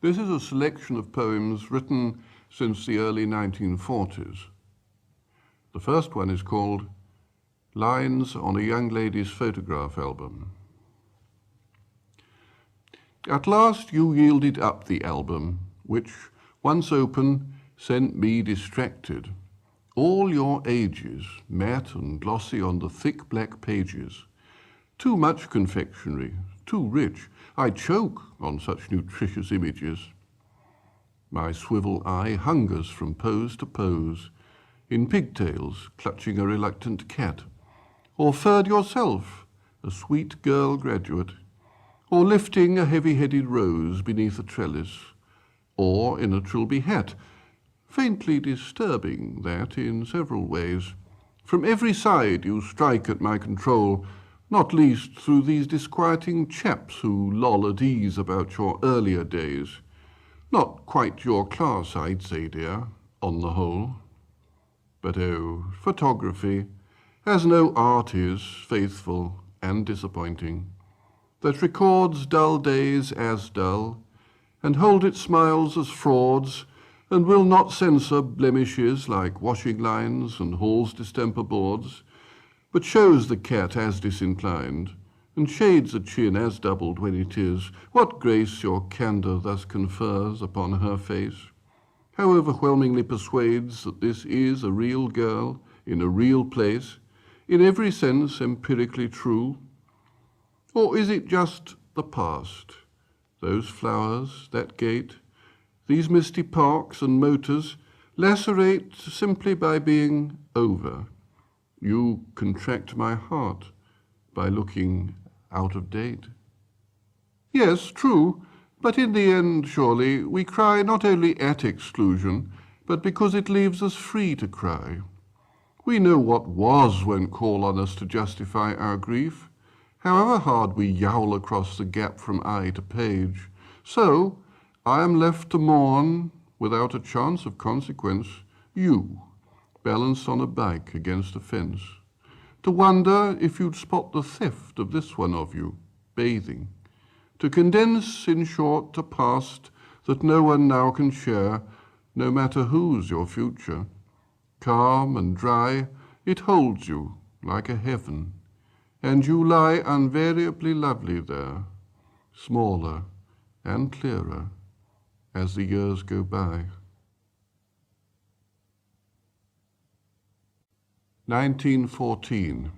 This is a selection of poems written since the early 1940s. The first one is called Lines on a Young Lady's Photograph Album. At last you yielded up the album, which, once open, sent me distracted. All your ages, matte and glossy on the thick black pages. Too much confectionery, too rich. I choke on such nutritious images. My swivel eye hungers from pose to pose, in pigtails clutching a reluctant cat, or furred yourself, a sweet girl graduate, or lifting a heavy-headed rose beneath a trellis, or in a trilby hat, faintly disturbing that in several ways. From every side you strike at my control, not least through these disquieting chaps who loll at ease about your earlier days. Not quite your class, I'd say, dear, on the whole. But oh, photography, as no art is, faithful and disappointing, that records dull days as dull, and hold its smiles as frauds, and will not censor blemishes like washing lines and Hall's distemper boards, but shows the cat as disinclined, and shades a chin as doubled when it is. What grace your candour thus confers upon her face, how overwhelmingly persuades that this is a real girl in a real place, in every sense empirically true? Or is it just the past, those flowers, that gate, these misty parks and motors, lacerate simply by being over? You contract my heart by looking out of date. Yes, true, but in the end, surely, we cry not only at exclusion, but because it leaves us free to cry. We know what was won't call on us to justify our grief, however hard we yowl across the gap from eye to page. So, I am left to mourn, without a chance of consequence, you, balanced on a bike against a fence, to wonder if you'd spot the theft of this one of you, bathing, to condense, in short, a past that no one now can share, no matter whose your future. Calm and dry, it holds you like a heaven, and you lie invariably lovely there, smaller and clearer as the years go by. 1914.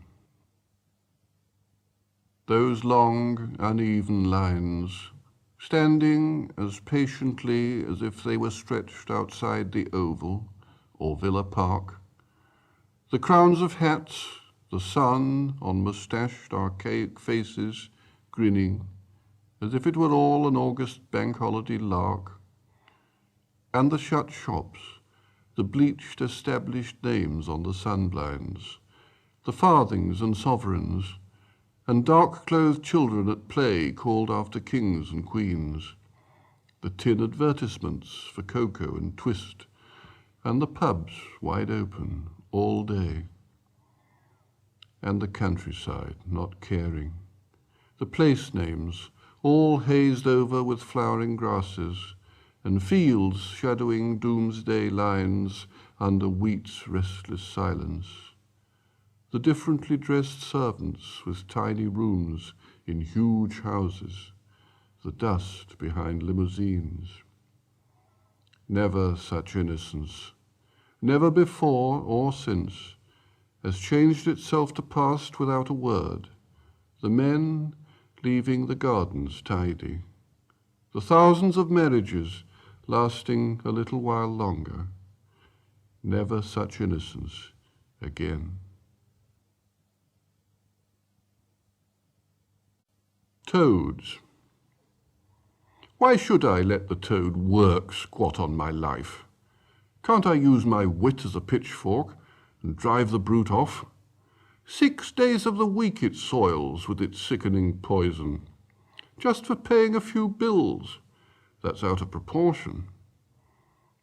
Those long, uneven lines, standing as patiently as if they were stretched outside the Oval or Villa Park, the crowns of hats, the sun on moustached archaic faces grinning, as if it were all an August bank holiday lark, and the shut shops, the bleached established names on the sunblinds, the farthings and sovereigns, and dark-clothed children at play called after kings and queens, the tin advertisements for cocoa and twist, and the pubs wide open all day, and the countryside not caring, the place names all hazed over with flowering grasses, and fields shadowing doomsday lines under wheat's restless silence, the differently dressed servants with tiny rooms in huge houses, the dust behind limousines. Never such innocence, never before or since, has changed itself to past without a word, the men leaving the gardens tidy, the thousands of marriages lasting a little while longer. Never such innocence again. Toads. Why should I let the toad work squat on my life? Can't I use my wit as a pitchfork and drive the brute off? 6 days of the week it soils with its sickening poison, just for paying a few bills. That's out of proportion.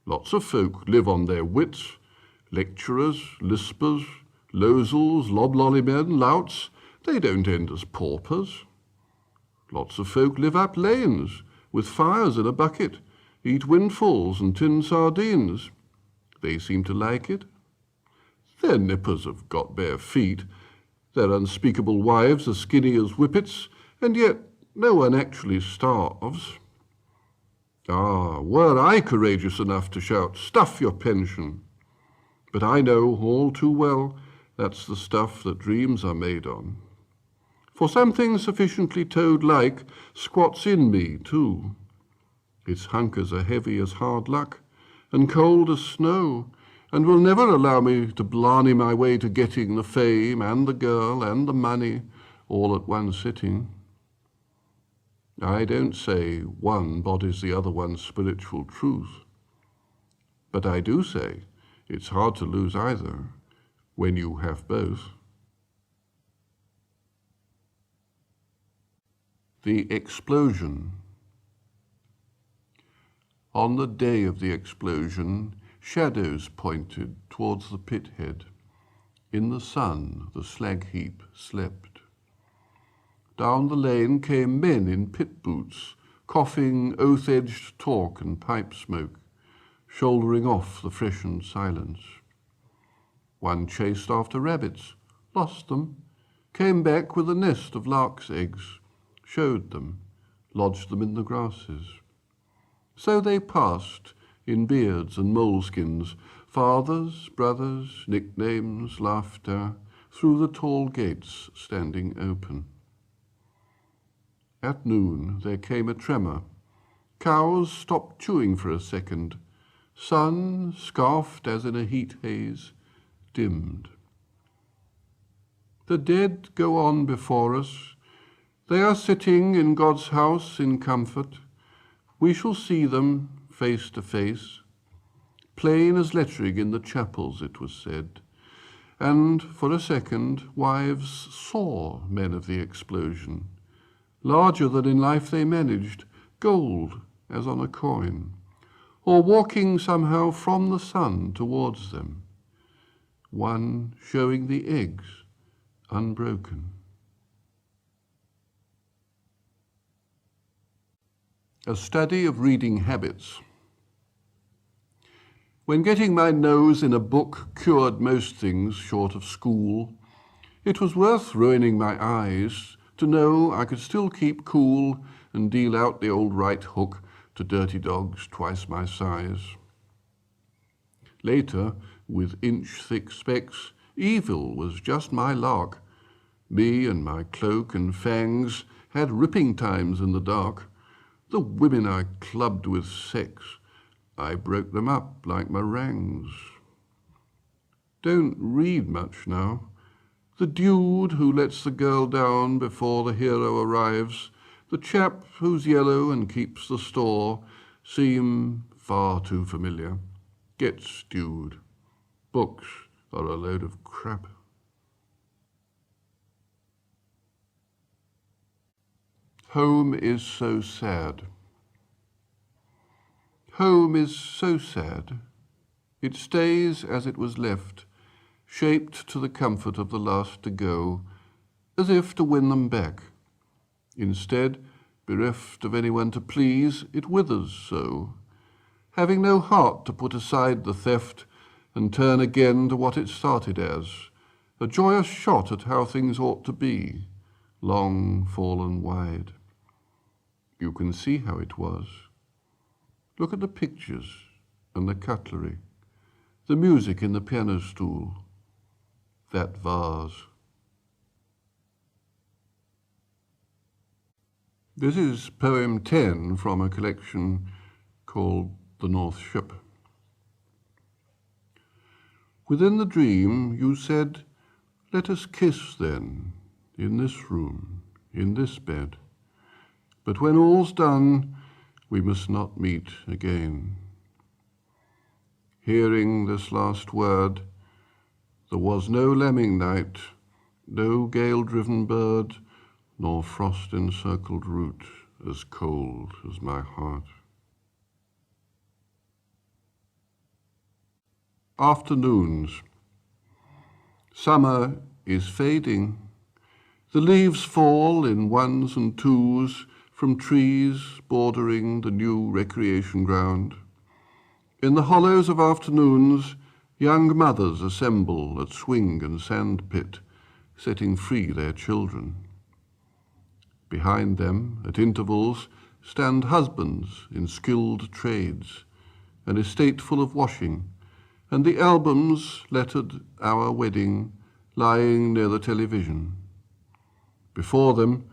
Lots of folk live on their wits, lecturers, lispers, losels, loblollymen, louts. They don't end as paupers. Lots of folk live up lanes, with fires in a bucket, eat windfalls and tin sardines. They seem to like it. Their nippers have got bare feet. Their unspeakable wives are skinny as whippets, and yet no one actually starves. Ah, were I courageous enough to shout, "Stuff your pension!" But I know all too well that's the stuff that dreams are made on. For something sufficiently toad-like squats in me, too. Its hunkers are heavy as hard luck, and cold as snow, and will never allow me to blarney my way to getting the fame and the girl and the money all at one sitting. I don't say one bodies the other one's spiritual truth, but I do say it's hard to lose either when you have both. The explosion. On the day of the explosion, shadows pointed towards the pit head. In the sun, the slag heap slept. Down the lane came men in pit boots, coughing oath-edged talk and pipe smoke, shouldering off the freshened silence. One chased after rabbits, lost them, came back with a nest of lark's eggs, showed them, lodged them in the grasses. So they passed, in beards and moleskins, fathers, brothers, nicknames, laughter, through the tall gates standing open. At noon there came a tremor. Cows stopped chewing for a second. Sun, scarfed as in a heat haze, dimmed. The dead go on before us. They are sitting in God's house in comfort. We shall see them face to face. Plain as lettering in the chapels, it was said. And for a second, wives saw men of the explosion. Larger than in life they managed, gold as on a coin, or walking somehow from the sun towards them, one showing the eggs unbroken. A study of reading habits. When getting my nose in a book cured most things short of school, it was worth ruining my eyes to know I could still keep cool and deal out the old right hook to dirty dogs twice my size. Later, with inch-thick specs, evil was just my lark. Me and my cloak and fangs had ripping times in the dark. The women I clubbed with sex, I broke them up like meringues. Don't read much now. The dude who lets the girl down before the hero arrives, the chap who's yellow and keeps the store, seem far too familiar. Get stewed. Books are a load of crap. Home is so sad. Home is so sad. It stays as it was left, shaped to the comfort of the last to go, as if to win them back. Instead, bereft of anyone to please, it withers so, having no heart to put aside the theft and turn again to what it started as, a joyous shot at how things ought to be, long fallen wide. You can see how it was. Look at the pictures and the cutlery, the music in the piano stool, that vase. This is poem 10 from a collection called The North Ship. Within the dream you said, "Let us kiss then, in this room, in this bed. But when all's done, we must not meet again." Hearing this last word, there was no lambing night, no gale-driven bird, nor frost-encircled root as cold as my heart. Afternoons. Summer is fading. The leaves fall in ones and twos from trees bordering the new recreation ground. In the hollows of afternoons, young mothers assemble at swing and sand pit, setting free their children. Behind them, at intervals, stand husbands in skilled trades, an estate full of washing, and the albums lettered Our Wedding lying near the television. Before them,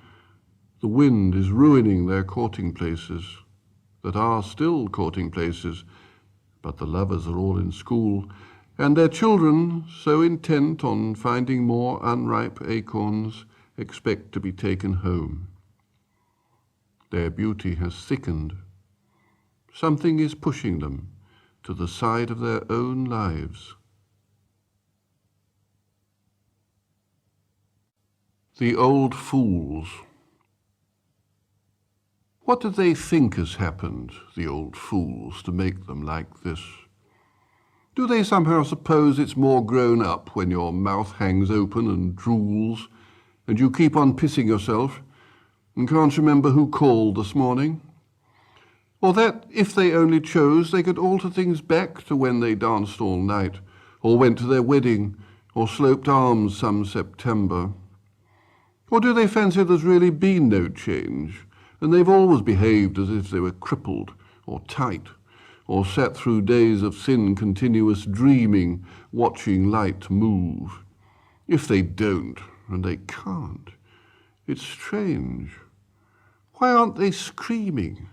the wind is ruining their courting places, that are still courting places, but the lovers are all in school, and their children, so intent on finding more unripe acorns, expect to be taken home. Their beauty has thickened. Something is pushing them to the side of their own lives. The Old Fools. What do they think has happened, the old fools, to make them like this? Do they somehow suppose it's more grown up when your mouth hangs open and drools, and you keep on pissing yourself, and can't remember who called this morning? Or that, if they only chose, they could alter things back to when they danced all night, or went to their wedding, or sloped arms some September? Or do they fancy there's really been no change, and they've always behaved as if they were crippled, or tight, or sat through days of sin-continuous dreaming, watching light move? If they don't, and they can't, it's strange. Why aren't they screaming?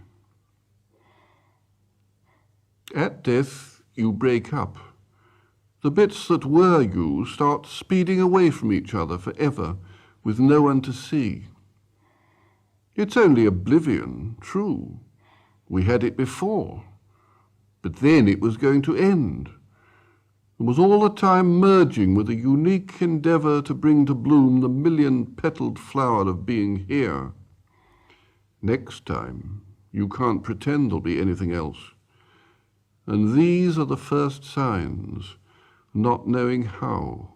At death, you break up. The bits that were you start speeding away from each other forever, with no one to see. It's only oblivion, true. We had it before. But then it was going to end, and was all the time merging with a unique endeavour to bring to bloom the million-petalled flower of being here. Next time, you can't pretend there'll be anything else. And these are the first signs, not knowing how,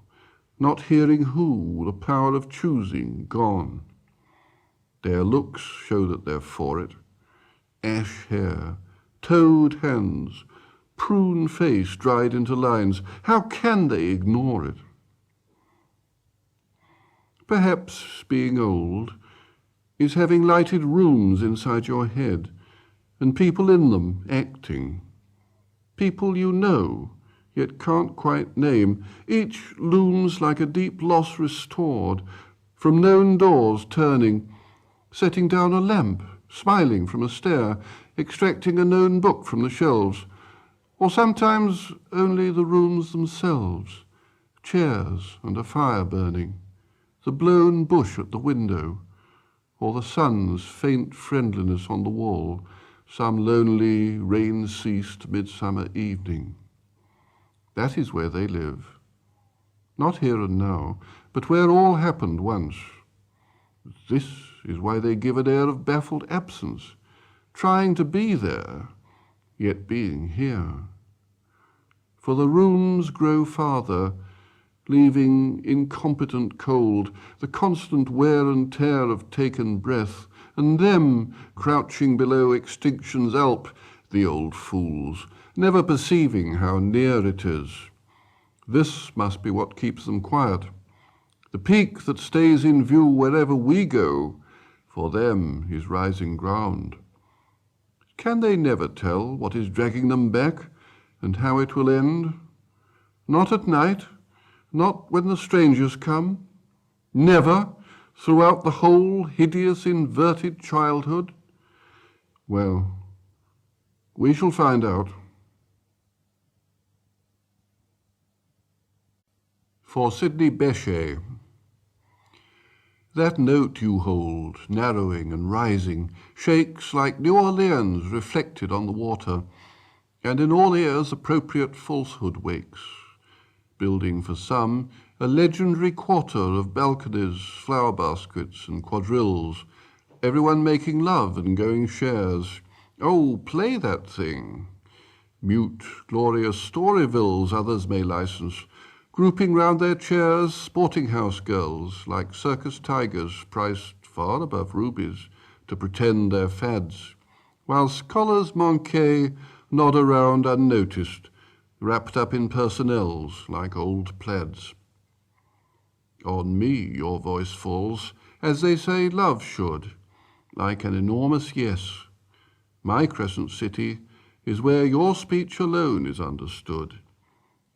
not hearing who, the power of choosing gone. Their looks show that they're for it. Ash hair, toad hands, prune face dried into lines. How can they ignore it? Perhaps being old is having lighted rooms inside your head, and people in them acting. People you know, yet can't quite name. Each looms like a deep loss restored, from known doors turning, setting down a lamp, smiling from a stair, extracting a known book from the shelves, or sometimes only the rooms themselves, chairs and a fire burning, the blown bush at the window, or the sun's faint friendliness on the wall, some lonely, rain-ceased midsummer evening. That is where they live. Not here and now, but where all happened once. This is why they give an air of baffled absence, trying to be there, yet being here. For the rooms grow farther, leaving incompetent cold, the constant wear and tear of taken breath, and them crouching below extinction's alp, the old fools, never perceiving how near it is. This must be what keeps them quiet, the peak that stays in view wherever we go, for them is rising ground. Can they never tell what is dragging them back, and how it will end? Not at night, not when the strangers come, never throughout the whole hideous inverted childhood? Well, we shall find out. For Sidney Bechet. That note you hold, narrowing and rising, shakes like New Orleans reflected on the water, and in all ears appropriate falsehood wakes, building for some a legendary quarter of balconies, flower baskets and quadrilles, everyone making love and going shares. Oh, play that thing. Mute, glorious Storyvilles others may license, grouping round their chairs sporting-house girls like circus tigers priced far above rubies, to pretend they're fads, while scholars manqués nod around unnoticed, wrapped up in personnels like old plaids. On me your voice falls, as they say love should, like an enormous yes. My crescent city is where your speech alone is understood,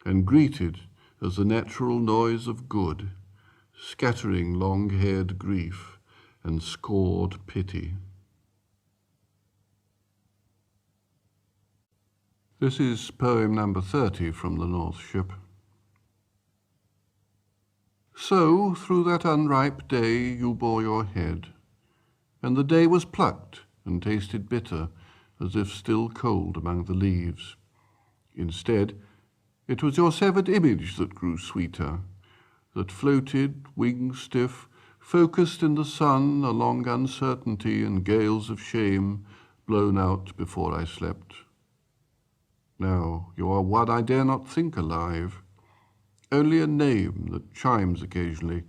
and greeted as the natural noise of good, scattering long-haired grief and scored pity. This is poem number 30 from the North Ship. So through that unripe day you bore your head, and the day was plucked and tasted bitter, as if still cold among the leaves. Instead, it was your severed image that grew sweeter, that floated, wings stiff, focused in the sun along uncertainty and gales of shame blown out before I slept. Now you are one I dare not think alive, only a name that chimes occasionally,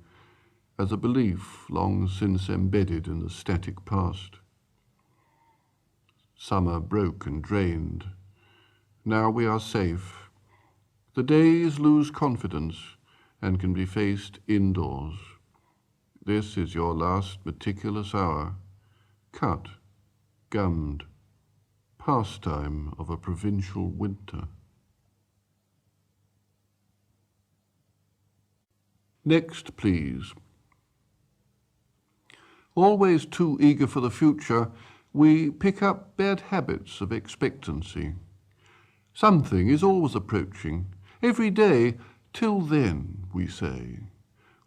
as a belief long since embedded in the static past. Summer broke and drained. Now we are safe. The days lose confidence and can be faced indoors. This is your last meticulous hour, cut, gummed, pastime of a provincial winter. Next, please. Always too eager for the future, we pick up bad habits of expectancy. Something is always approaching, every day, till then, we say,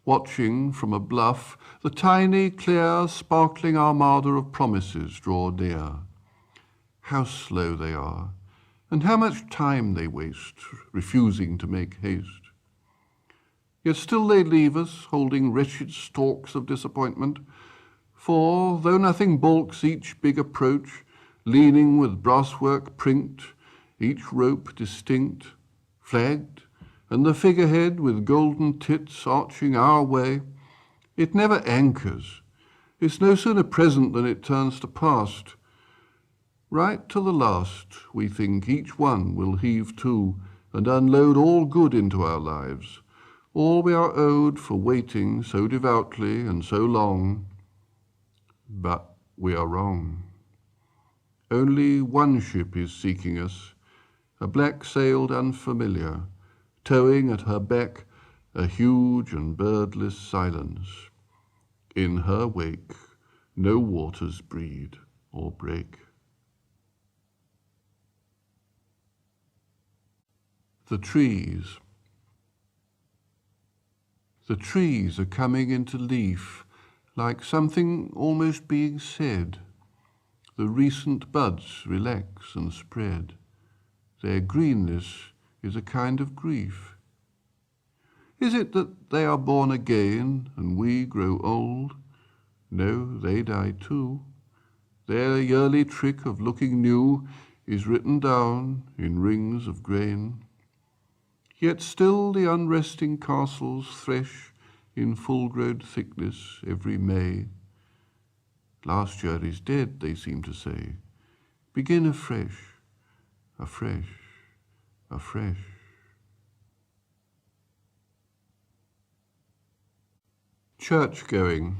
watching from a bluff the tiny, clear, sparkling armada of promises draw near. How slow they are, and how much time they waste, refusing to make haste. Yet still they leave us, holding wretched stalks of disappointment, for, though nothing balks each big approach, leaning with brasswork prinked, each rope distinct, flagged, and the figurehead with golden tits arching our way, it never anchors. It's no sooner present than it turns to past. Right to the last, we think each one will heave to and unload all good into our lives, all we are owed for waiting so devoutly and so long. But we are wrong. Only one ship is seeking us, a black-sailed unfamiliar, towing at her beck a huge and birdless silence. In her wake no waters breed or break. The trees. The trees are coming into leaf, like something almost being said. The recent buds relax and spread. Their greenness is a kind of grief. Is it that they are born again and we grow old? No, they die too. Their yearly trick of looking new is written down in rings of grain. Yet still the unresting castles thresh in full-grown thickness every May. Last year is dead, they seem to say. Begin afresh, afresh, afresh. Church-going.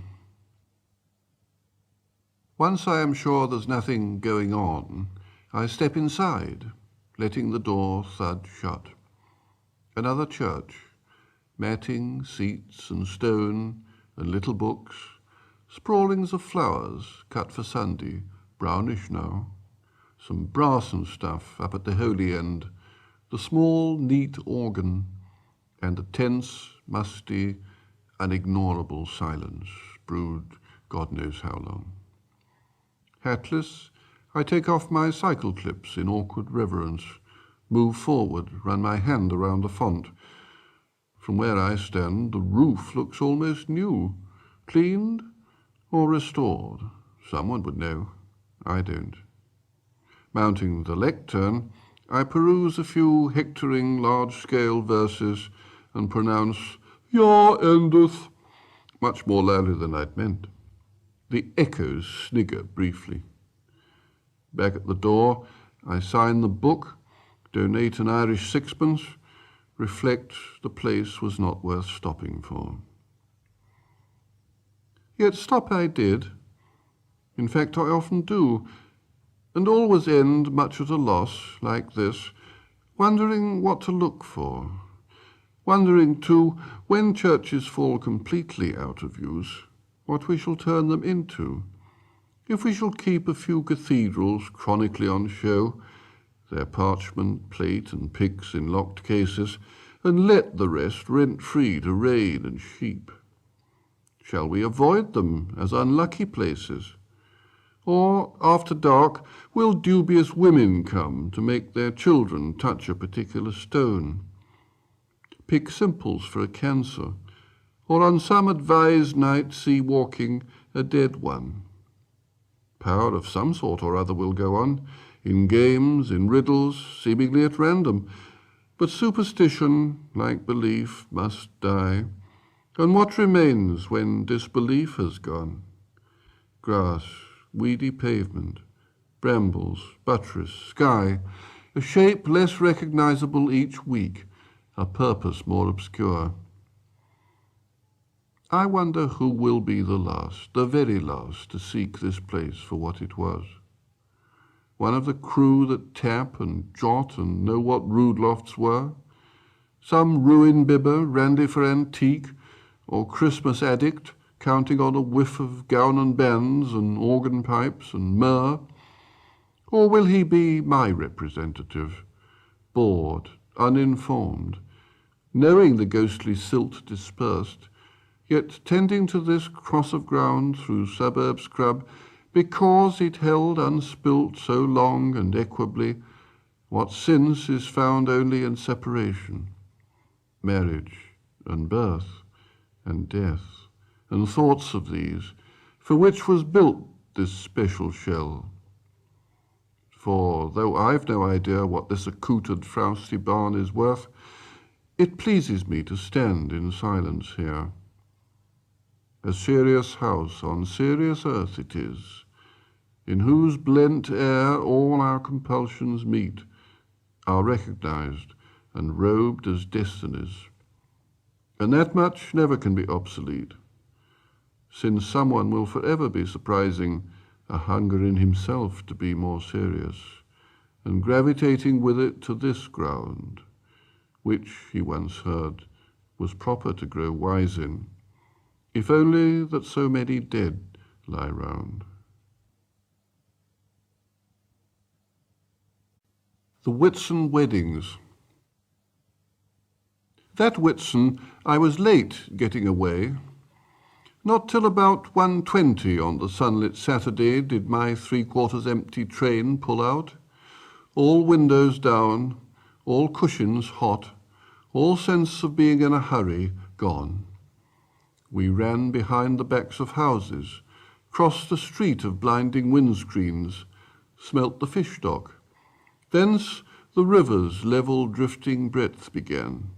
Once I am sure there's nothing going on, I step inside, letting the door thud shut. Another church, matting, seats and stone and little books, sprawlings of flowers cut for Sunday, brownish now, some brass and stuff up at the holy end, the small, neat organ, and a tense, musty, unignorable silence, brewed God knows how long. Hatless, I take off my cycle clips in awkward reverence, move forward, run my hand around the font. From where I stand, the roof looks almost new, cleaned or restored. Someone would know. I don't. Mounting the lectern, I peruse a few hectoring large-scale verses and pronounce, "Yah endeth," much more loudly than I'd meant. The echoes snigger briefly. Back at the door, I sign the book, donate an Irish sixpence, reflect the place was not worth stopping for. Yet stop I did. In fact, I often do, and always end much at a loss, like this, wondering what to look for. Wondering, too, when churches fall completely out of use, what we shall turn them into. If we shall keep a few cathedrals chronically on show, their parchment, plate and pyx in locked cases, and let the rest rent-free to rain and sheep. Shall we avoid them as unlucky places? Or, after dark, will dubious women come to make their children touch a particular stone? Pick simples for a cancer, or on some advised night see walking a dead one. Power of some sort or other will go on, in games, in riddles, seemingly at random. But superstition, like belief, must die. And what remains when disbelief has gone? Grass, weedy pavement, brambles, buttress, sky, a shape less recognizable each week, a purpose more obscure. I wonder who will be the last, the very last, to seek this place for what it was. One of the crew that tap and jot and know what rude lofts were? Some ruin bibber, randy for antique, or Christmas addict, counting on a whiff of gown and bands and organ pipes and myrrh? Or will he be my representative, bored, uninformed, knowing the ghostly silt dispersed, yet tending to this cross of ground through suburb scrub, because it held unspilt so long and equably what since is found only in separation, marriage and birth and death, and thoughts of these, for which was built this special shell. For though I've no idea what this accoutred frowsty barn is worth, it pleases me to stand in silence here. A serious house on serious earth it is, in whose blent air all our compulsions meet, are recognized and robed as destinies. And that much never can be obsolete, since someone will forever be surprising a hunger in himself to be more serious, and gravitating with it to this ground, which, he once heard, was proper to grow wise in, if only that so many dead lie round. The Whitsun Weddings. That Whitsun I was late getting away. Not till about 1:20 on the sunlit Saturday did my 3/4 empty train pull out, all windows down, all cushions hot, all sense of being in a hurry gone. We ran behind the backs of houses, crossed a street of blinding windscreens, smelt the fish dock. Thence the river's level drifting breadth began,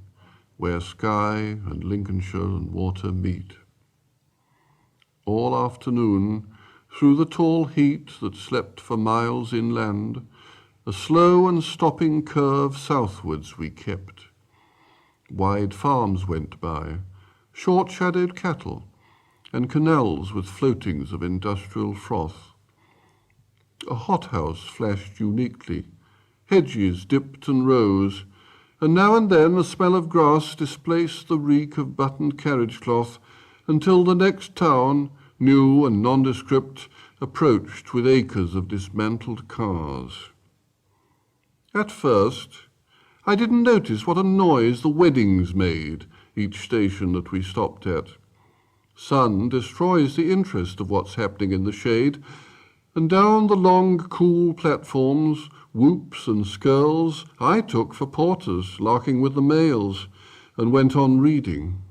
where Skye and Lincolnshire and water meet. All afternoon, through the tall heat that slept for miles inland, a slow and stopping curve southwards we kept. Wide farms went by, short-shadowed cattle, and canals with floatings of industrial froth. A hothouse flashed uniquely, hedges dipped and rose, and now and then a smell of grass displaced the reek of buttoned carriage cloth until the next town, new and nondescript, approached with acres of dismantled cars. At first, I didn't notice what a noise the weddings made, each station that we stopped at. Sun destroys the interest of what's happening in the shade, and down the long, cool platforms, whoops and skirls I took for porters larking with the mails, and went on reading.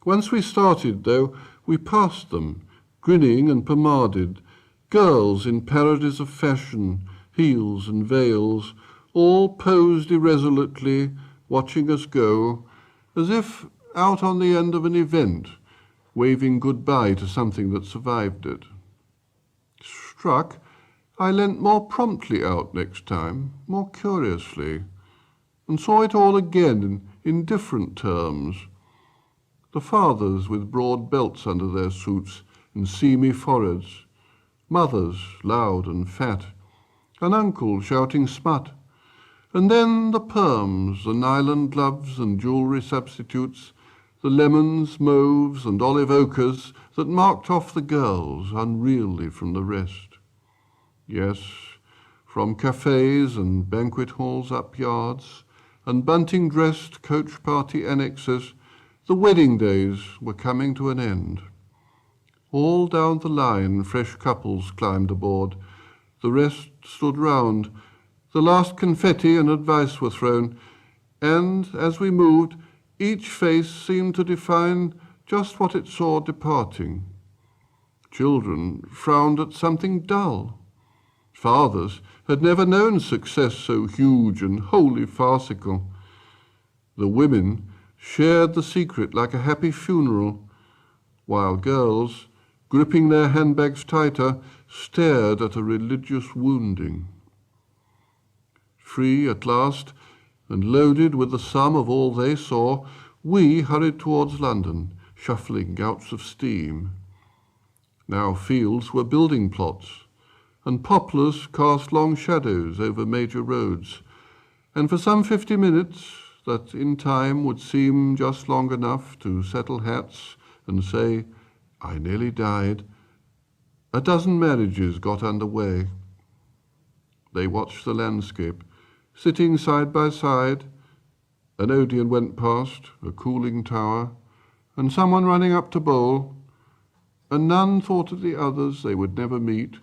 Once we started, though, we passed them, grinning and pomaded, girls in parodies of fashion, heels and veils, all posed irresolutely, watching us go, as if out on the end of an event, waving goodbye to something that survived it, struck, I leant more promptly out next time, more curiously, and saw it all again in different terms. The fathers with broad belts under their suits and seamy foreheads, mothers loud and fat, an uncle shouting smut, and then the perms, the nylon gloves and jewellery substitutes, the lemons, mauves and olive ochres that marked off the girls unreally from the rest. Yes, from cafes and banquet halls up yards, and bunting-dressed coach-party annexes, the wedding days were coming to an end. All down the line fresh couples climbed aboard, the rest stood round, the last confetti and advice were thrown, and as we moved, each face seemed to define just what it saw departing. Children frowned at something dull. Fathers had never known success so huge and wholly farcical. The women shared the secret like a happy funeral, while girls, gripping their handbags tighter, stared at a religious wounding. Free at last, and loaded with the sum of all they saw, we hurried towards London, shuffling gouts of steam. Now fields were building plots, and poplars cast long shadows over major roads, and for some 50 minutes, that in time would seem just long enough to settle hats and say, "I nearly died," a dozen marriages got under way. They watched the landscape, sitting side by side. An Odeon went past, a cooling tower, and someone running up to bowl, and none thought of the others they would never meet,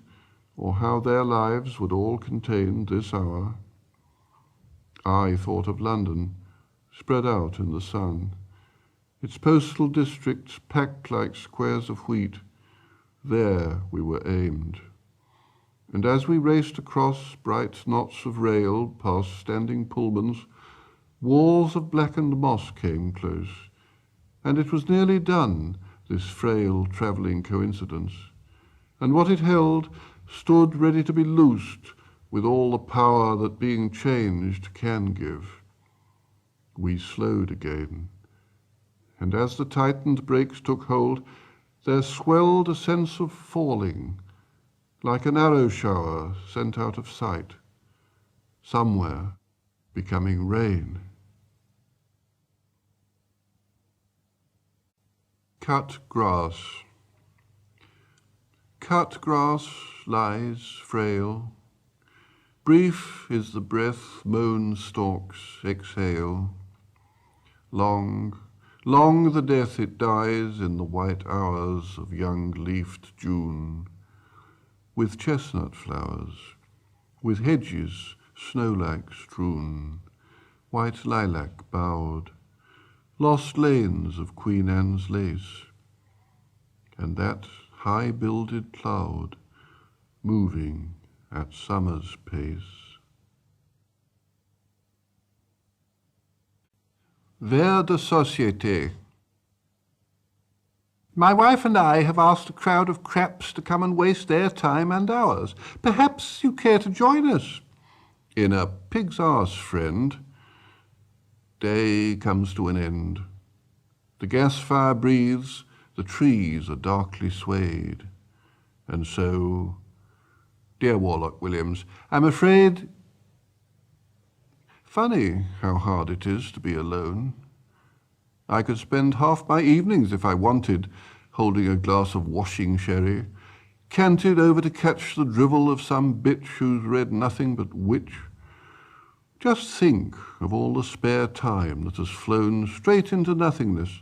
or how their lives would all contain this hour. I thought of London, spread out in the sun, its postal districts packed like squares of wheat. There we were aimed. And as we raced across bright knots of rail past standing Pullmans, walls of blackened moss came close, and it was nearly done, this frail travelling coincidence, and what it held stood ready to be loosed with all the power that being changed can give. We slowed again, and as the tightened brakes took hold, there swelled a sense of falling, like an arrow shower sent out of sight, somewhere becoming rain. Cut grass. Cut grass lies frail. Brief is the breath mown stalks exhale. Long, long the death it dies in the white hours of young-leafed June, with chestnut flowers, with hedges snow-like strewn, white lilac bowed, lost lanes of Queen Anne's lace, and that high-builded cloud moving at summer's pace. Vers de société. My wife and I have asked a crowd of craps to come and waste their time and ours. Perhaps you care to join us? In a pig's arse, friend. Day comes to an end. The gas fire breathes, the trees are darkly swayed. And so, dear Warlock Williams, I'm afraid... Funny how hard it is to be alone. I could spend half my evenings, if I wanted, holding a glass of washing sherry, canted over to catch the drivel of some bitch who's read nothing but witch. Just think of all the spare time that has flown straight into nothingness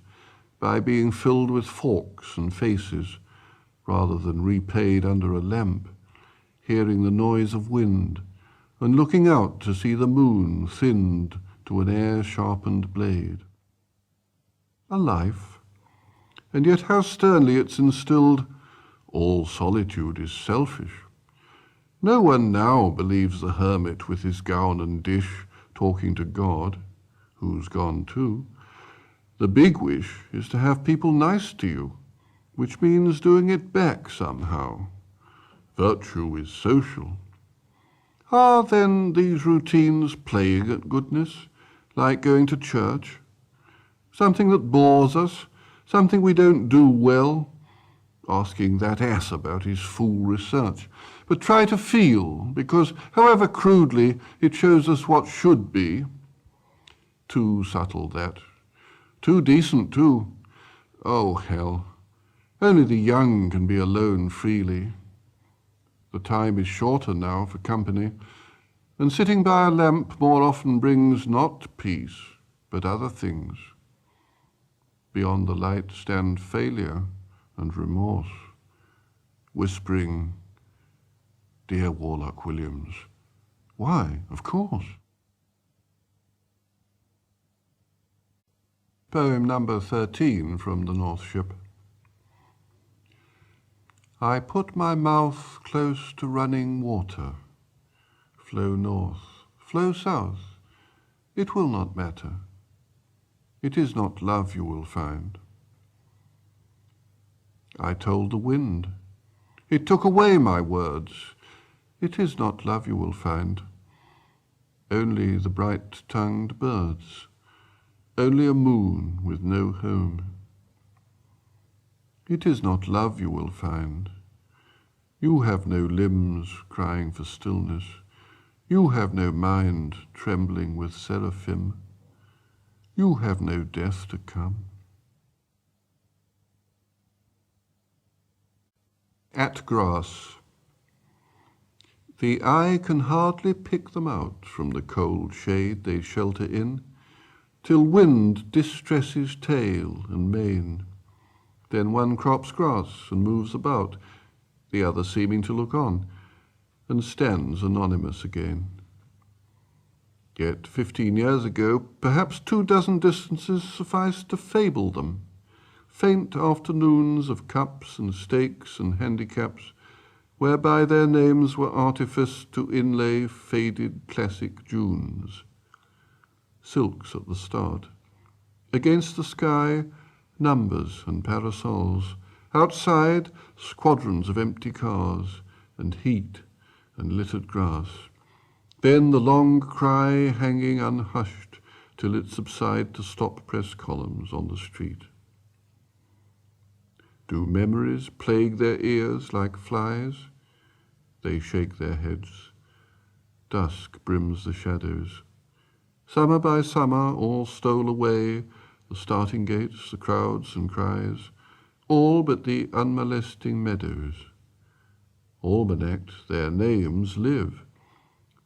by being filled with forks and faces, rather than repaid under a lamp, hearing the noise of wind, and looking out to see the moon thinned to an air-sharpened blade. A life, and yet how sternly it's instilled, all solitude is selfish. No one now believes the hermit with his gown and dish talking to God, who's gone too. The big wish is to have people nice to you, which means doing it back somehow. Virtue is social. Are then these routines playing at goodness, like going to church? Something that bores us, something we don't do well? Asking that ass about his fool research. But try to feel, because however crudely it shows us what should be. Too subtle that. Too decent too. Oh hell. Only the young can be alone freely. The time is shorter now for company, and sitting by a lamp more often brings not peace, but other things. Beyond the light stand failure and remorse, whispering, "Dear Warlock Williams, why, of course." Poem number 13 from the North Ship. I put my mouth close to running water. Flow north, flow south, it will not matter. It is not love you will find. I told the wind. It took away my words. It is not love you will find. Only the bright-tongued birds. Only a moon with no home. It is not love you will find. You have no limbs crying for stillness. You have no mind trembling with seraphim. You have no death to come. At grass. The eye can hardly pick them out from the cold shade they shelter in, till wind distresses tail and mane. Then one crops grass and moves about, the other seeming to look on, and stands anonymous again. Yet 15 years ago, perhaps 24 distances sufficed to fable them. Faint afternoons of cups and stakes and handicaps, whereby their names were artifice to inlay faded classic Junes. Silks at the start. Against the sky, numbers and parasols. Outside, squadrons of empty cars, and heat and littered grass. Then the long cry hanging unhushed till it subside to stop press columns on the street. Do memories plague their ears like flies? They shake their heads. Dusk brims the shadows. Summer by summer all stole away, the starting gates, the crowds and cries, all but the unmolesting meadows. Almanacked, their names live.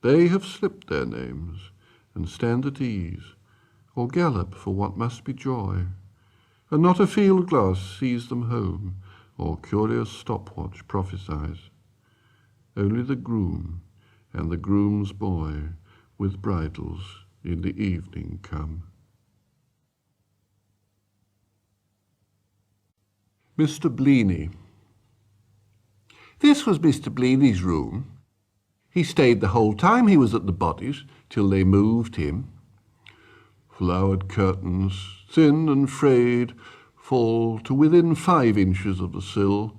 They have slipped their names, and stand at ease, or gallop for what must be joy, and not a field glass sees them home, or curious stopwatch prophesies. Only the groom and the groom's boy with bridles in the evening come. Mr. Bleeny. This was Mr. Bleeny's room. He stayed the whole time he was at the bodies, till they moved him. Flowered curtains, thin and frayed, fall to within 5 inches of the sill,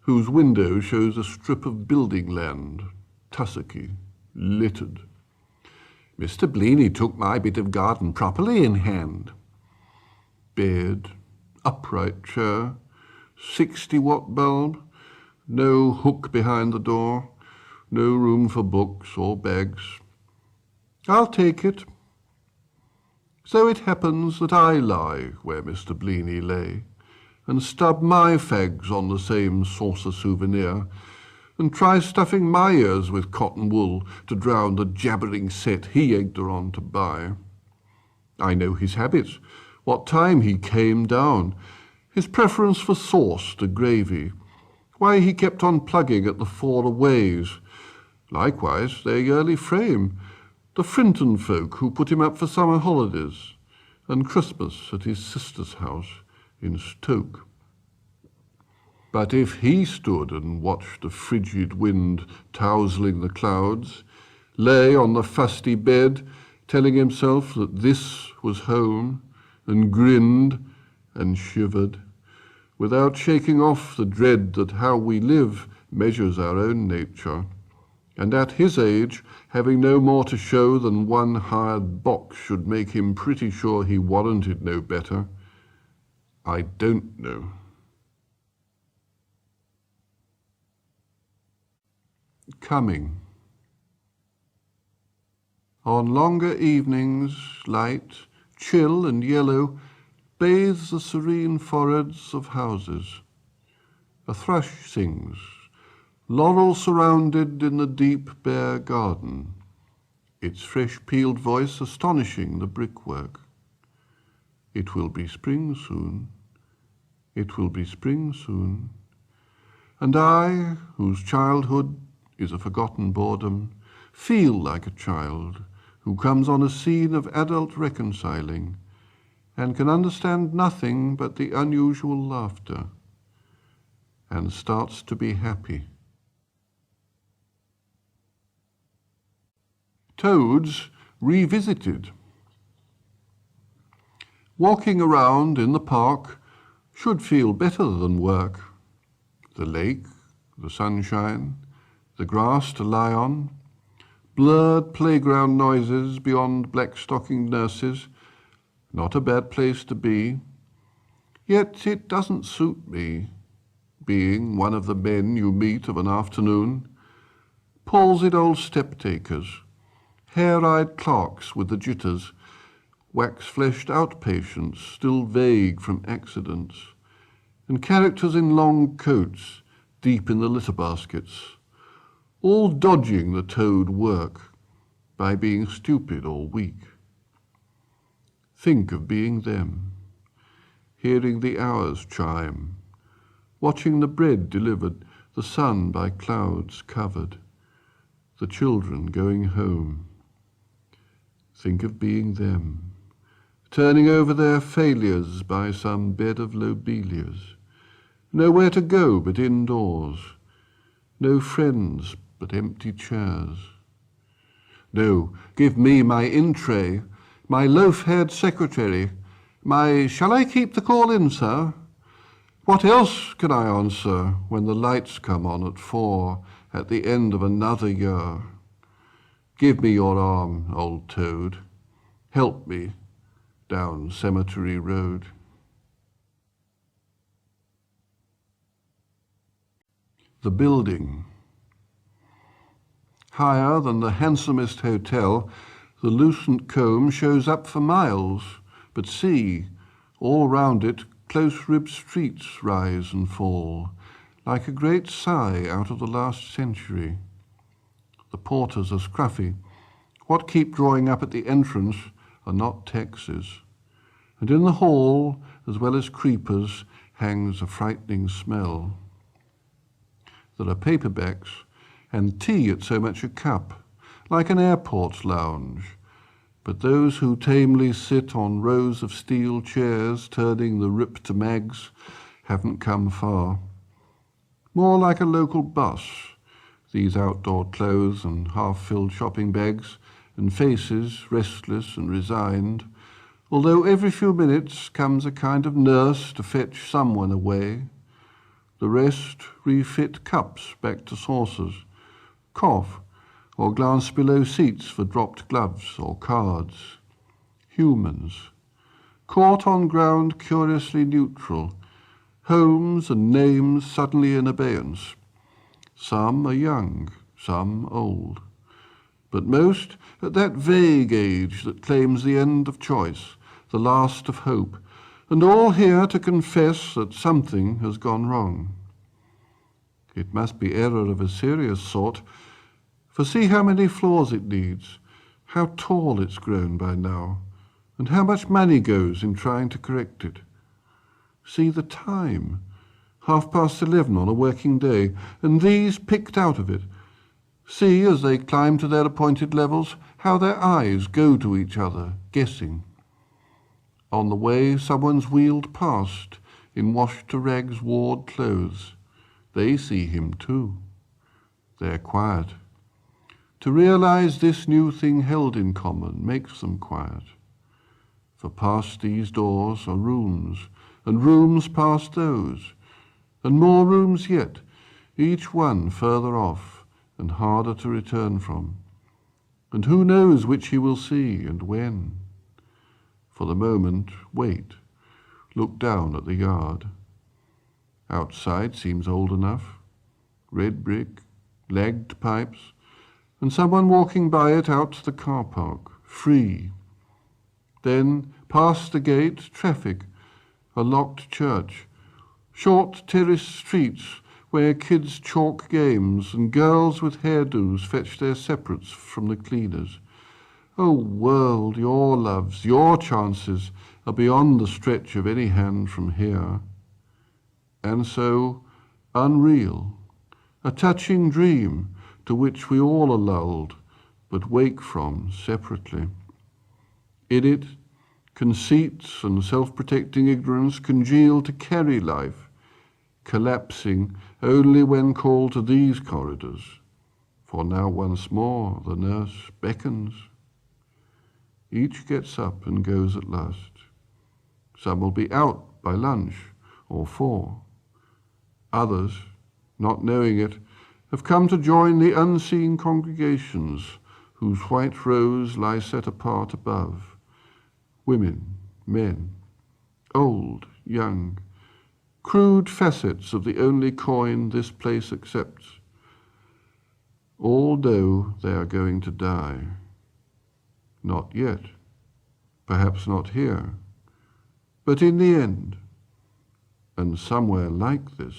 whose window shows a strip of building land, tussocky, littered. Mr. Bleeny took my bit of garden properly in hand. Bed, upright chair, 60-watt bulb, no hook behind the door, no room for books or bags. I'll take it. So it happens that I lie where Mr. Bleeny lay, and stub my fags on the same saucer souvenir, and try stuffing my ears with cotton wool to drown the jabbering set he egged her on to buy. I know his habits, what time he came down, his preference for sauce to gravy, why he kept on plugging at the 4 aways, likewise their yearly frame, the Frinton folk who put him up for summer holidays, and Christmas at his sister's house in Stoke. But if he stood and watched the frigid wind tousling the clouds, lay on the fusty bed, telling himself that this was home, and grinned and shivered, without shaking off the dread that how we live measures our own nature, and at his age, having no more to show than one hired box should make him pretty sure he warranted no better. I don't know. Coming. On longer evenings, light, chill and yellow, bathes the serene foreheads of houses. A thrush sings, laurel surrounded in the deep bare garden, its fresh-peeled voice astonishing the brickwork. It will be spring soon, it will be spring soon. And I, whose childhood is a forgotten boredom, feel like a child who comes on a scene of adult reconciling and can understand nothing but the unusual laughter and starts to be happy. Toads revisited. Walking around in the park should feel better than work. The lake, the sunshine, the grass to lie on, blurred playground noises beyond black-stockinged nurses, not a bad place to be. Yet it doesn't suit me, being one of the men you meet of an afternoon, palsied old step-takers, hair-eyed clerks with the jitters, wax-fleshed outpatients still vague from accidents, and characters in long coats deep in the litter baskets, all dodging the toad work by being stupid or weak. Think of being them, hearing the hours chime, watching the bread delivered, the sun by clouds covered, the children going home. Think of being them, turning over their failures by some bed of lobelias, nowhere to go but indoors, no friends but empty chairs. No, give me my in-tray, my loaf-haired secretary, my "Shall I keep the call in, sir?" What else can I answer when the lights come on at 4 at the end of another year? Give me your arm, old toad. Help me down Cemetery Road. The building. Higher than the handsomest hotel, the lucent comb shows up for miles, but see, all round it, close-ribbed streets rise and fall, like a great sigh out of the last century. The porters are scruffy. What keep drawing up at the entrance are not taxis. And in the hall, as well as creepers, hangs a frightening smell. There are paperbacks and tea at so much a cup, like an airport lounge, but those who tamely sit on rows of steel chairs turning the rip to mags haven't come far. More like a local bus, these outdoor clothes and half-filled shopping bags, and faces restless and resigned, although every few minutes comes a kind of nurse to fetch someone away. The rest refit cups back to saucers, cough, or glance below seats for dropped gloves or cards. Humans, caught on ground curiously neutral, homes and names suddenly in abeyance. Some are young, some old, but most at that vague age that claims the end of choice, the last of hope, and all here to confess that something has gone wrong. It must be error of a serious sort, for see how many floors it needs, how tall it's grown by now, and how much money goes in trying to correct it. See the time, 11:30 on a working day, and these picked out of it. See, as they climb to their appointed levels, how their eyes go to each other, guessing. On the way, someone's wheeled past in washed-to-rags ward clothes. They see him too. They're quiet. To realize this new thing held in common makes them quiet. For past these doors are rooms, and rooms past those, and more rooms yet, each one further off and harder to return from. And who knows which he will see and when? For the moment, wait. Look down at the yard. Outside seems old enough. Red brick, lagged pipes, and someone walking by it out to the car park, free. Then, past the gate, traffic, a locked church, short terraced streets where kids chalk games and girls with hairdos fetch their separates from the cleaners. Oh world, your loves, your chances are beyond the stretch of any hand from here. And so, unreal, a touching dream to which we all are lulled, but wake from separately. In it, conceits and self-protecting ignorance congeal to carry life, collapsing only when called to these corridors. For now once more the nurse beckons. Each gets up and goes at last. Some will be out by lunch or 4. Others, not knowing it, have come to join the unseen congregations whose white rows lie set apart above. Women, men, old, young, crude facets of the only coin this place accepts. All know they are going to die. Not yet, perhaps not here, but in the end, and somewhere like this.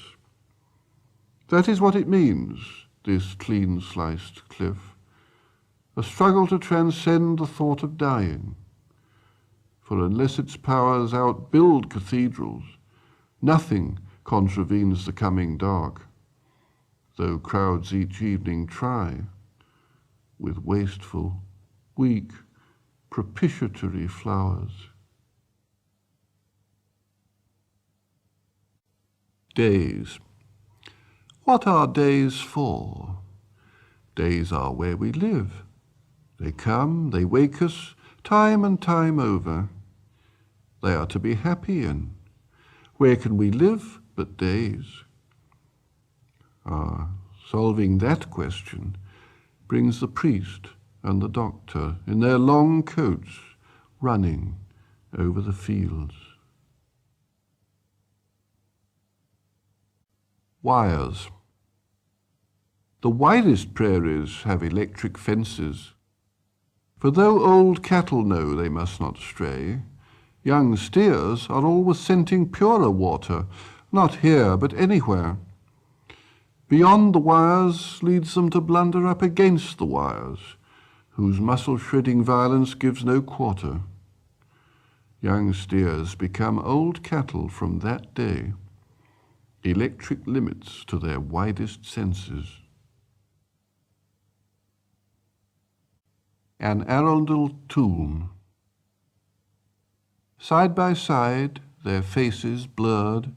That is what it means, this clean-sliced cliff, a struggle to transcend the thought of dying. For unless its powers outbuild cathedrals, nothing contravenes the coming dark, though crowds each evening try, with wasteful, weak, propitiatory flowers. Days. What are days for? Days are where we live. They come, they wake us, time and time over. They are to be happy in. Where can we live but days? Solving that question brings the priest and the doctor in their long coats running over the fields. Wires. The widest prairies have electric fences, for though old cattle know they must not stray, young steers are always scenting purer water, not here but anywhere. Beyond the wires leads them to blunder up against the wires, whose muscle-shredding violence gives no quarter. Young steers become old cattle from that day, electric limits to their widest senses. An Arundel tomb. Side by side, their faces blurred,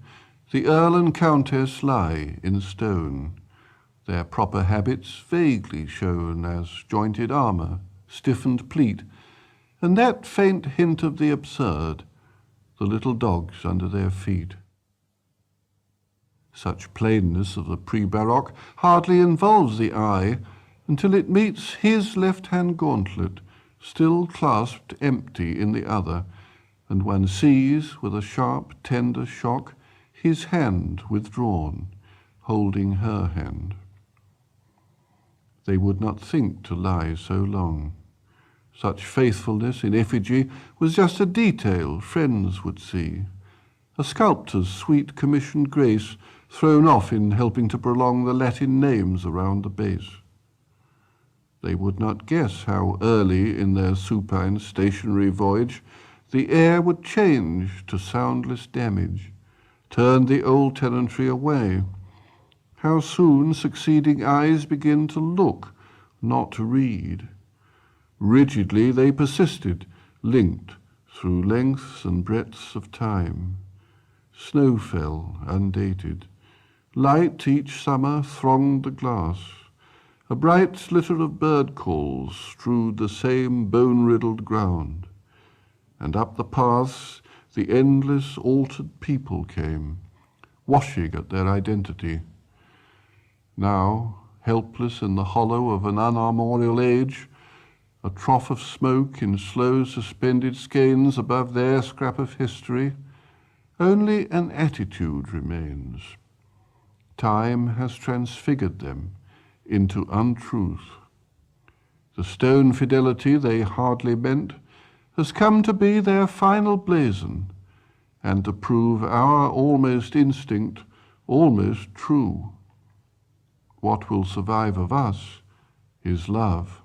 the Earl and Countess lie in stone, their proper habits vaguely shown as jointed armour, stiffened pleat, and that faint hint of the absurd, the little dogs under their feet. Such plainness of the pre-baroque hardly involves the eye until it meets his left-hand gauntlet, still clasped empty in the other, and one sees, with a sharp, tender shock, his hand withdrawn, holding her hand. They would not think to lie so long. Such faithfulness in effigy was just a detail friends would see, a sculptor's sweet commissioned grace thrown off in helping to prolong the Latin names around the base. They would not guess how early in their supine stationary voyage the air would change to soundless damage, turn the old tenantry away. How soon succeeding eyes begin to look, not to read. Rigidly they persisted, linked through lengths and breadths of time. Snow fell, undated. Light each summer thronged the glass. A bright litter of bird calls strewed the same bone-riddled ground. And up the paths the endless altered people came, washing at their identity. Now, helpless in the hollow of an unarmorial age, a trough of smoke in slow suspended skeins above their scrap of history, only an attitude remains. Time has transfigured them into untruth. The stone fidelity they hardly meant has come to be their final blazon, and to prove our almost instinct almost true. What will survive of us is love.